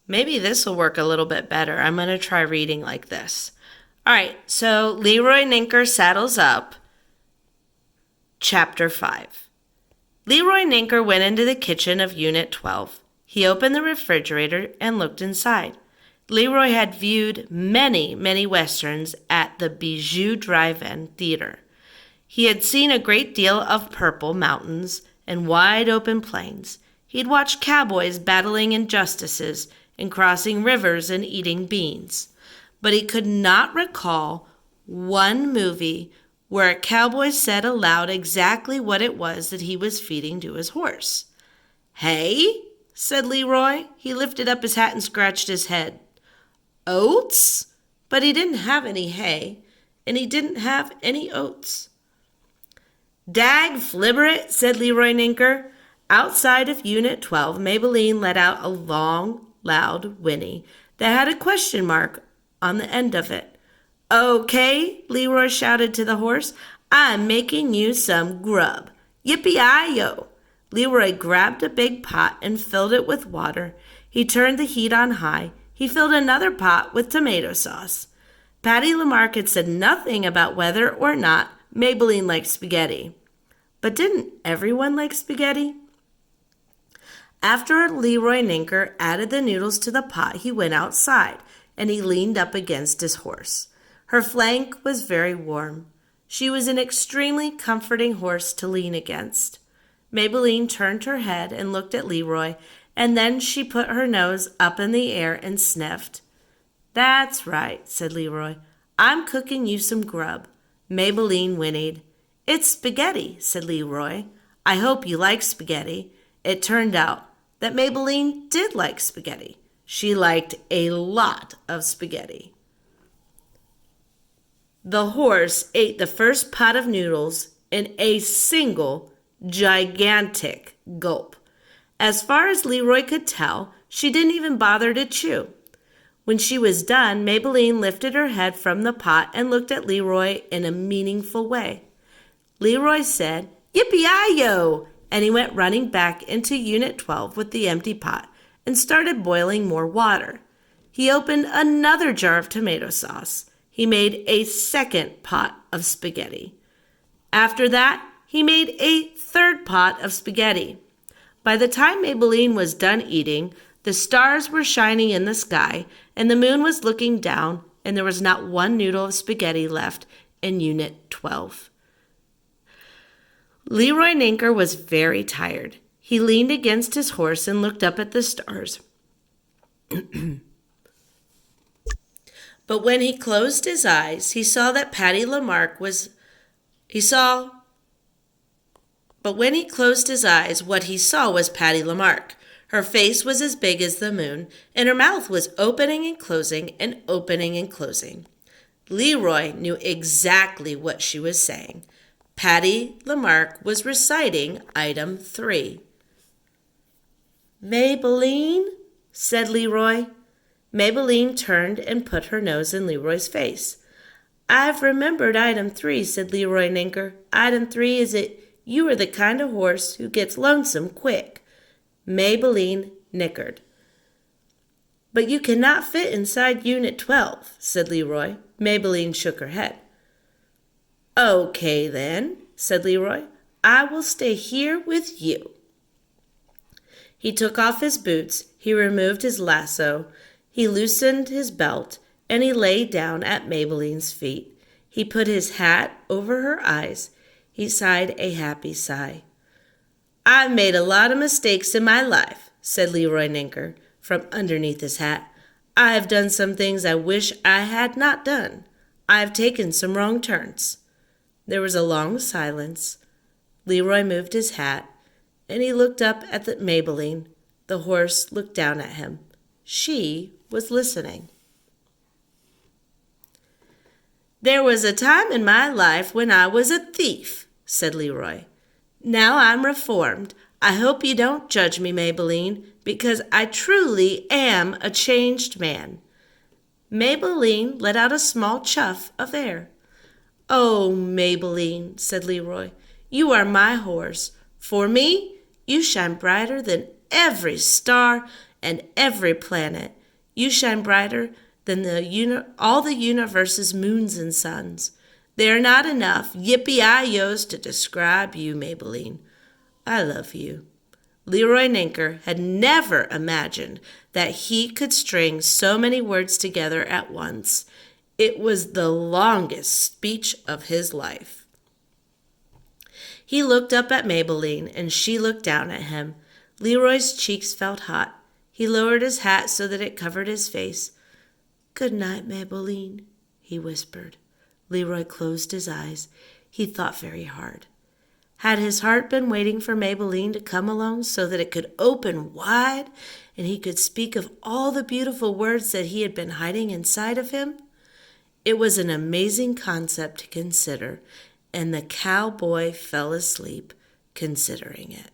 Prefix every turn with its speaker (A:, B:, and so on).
A: Maybe this will work a little bit better. I'm going to try reading like this. All right, so Leroy Ninker saddles up. Chapter 5. Leroy Ninker went into the kitchen of Unit 12. He opened the refrigerator and looked inside. Leroy had viewed many, many westerns at the Bijou Drive-In Theater. He had seen a great deal of purple mountains and wide open plains. He'd watched cowboys battling injustices and crossing rivers and eating beans. But he could not recall one movie where a cowboy said aloud exactly what it was that he was feeding to his horse. "Hay?" said Leroy. He lifted up his hat and scratched his head. "Oats?" But he didn't have any hay, and he didn't have any oats. "Dag flibber," said Leroy Ninker. Outside of Unit 12, Maybelline let out a long, loud whinny that had a question mark on the end of it. "Okay," Leroy shouted to the horse. "I'm making you some grub. Yippee-yi-yo!" Leroy grabbed a big pot and filled it with water. He turned the heat on high. He filled another pot with tomato sauce. Patty Lamarck had said nothing about whether or not Maybelline liked spaghetti. But didn't everyone like spaghetti? After Leroy Ninker added the noodles to the pot, he went outside, and he leaned up against his horse. Her flank was very warm. She was an extremely comforting horse to lean against. Maybelline turned her head and looked at Leroy, and then she put her nose up in the air and sniffed. "That's right," said Leroy. "I'm cooking you some grub." Maybelline whinnied. "It's spaghetti," said Leroy. "I hope you like spaghetti." It turned out that Maybelline did like spaghetti. She liked a lot of spaghetti. The horse ate the first pot of noodles in a single gigantic gulp. As far as Leroy could tell, she didn't even bother to chew. When she was done, Maybelline lifted her head from the pot and looked at Leroy in a meaningful way. Leroy said, "Yippee-yi-yo!" and he went running back into Unit 12 with the empty pot and started boiling more water. He opened another jar of tomato sauce. He made a second pot of spaghetti. After that, he made a third pot of spaghetti. By the time Maybelline was done eating, the stars were shining in the sky, and the moon was looking down, and there was not one noodle of spaghetti left in Unit 12. Leroy Ninker was very tired. He leaned against his horse and looked up at the stars. But when he closed his eyes, he saw that Patty Lamarck was... But when he closed his eyes, what he saw was Patty Lamarck. Her face was as big as the moon, and her mouth was opening and closing and opening and closing. Leroy knew exactly what she was saying. Patty Lamarck was reciting item 3. "Maybelline," said Leroy. Maybelline turned and put her nose in Leroy's face. "I've remembered item 3, said Leroy Ninker. "Item 3 is that you are the kind of horse who gets lonesome quick." Maybelline nickered. "But you cannot fit inside Unit 12, said Leroy. Maybelline shook her head. "Okay, then," said Leroy. "I will stay here with you." He took off his boots, he removed his lasso, he loosened his belt, and he lay down at Maybelline's feet. He put his hat over her eyes. He sighed a happy sigh. "I've made a lot of mistakes in my life," said Leroy Ninker from underneath his hat. "I've done some things I wish I had not done. I've taken some wrong turns." There was a long silence. Leroy moved his hat, and he looked up at the Maybelline. The horse looked down at him. She was listening. "There was a time in my life when I was a thief," said Leroy. "Now I'm reformed. I hope you don't judge me, Maybelline, because I truly am a changed man." Maybelline let out a small chuff of air. "Oh, Maybelline," said Leroy, "you are my horse. For me, you shine brighter than every star and every planet. You shine brighter than all the universe's moons and suns. They are not enough yippee-yi-yos to describe you, Maybelline. I love you. Leroy Ninker had never imagined that he could string so many words together at once. It was the longest speech of his life. He looked up at Maybelline, and she looked down at him. Leroy's cheeks felt hot. He lowered his hat so that it covered his face. "Good night, Maybelline," he whispered. Leroy closed his eyes. He thought very hard. Had his heart been waiting for Maybelline to come along so that it could open wide and he could speak of all the beautiful words that he had been hiding inside of him? It was an amazing concept to consider, and the cowboy fell asleep considering it.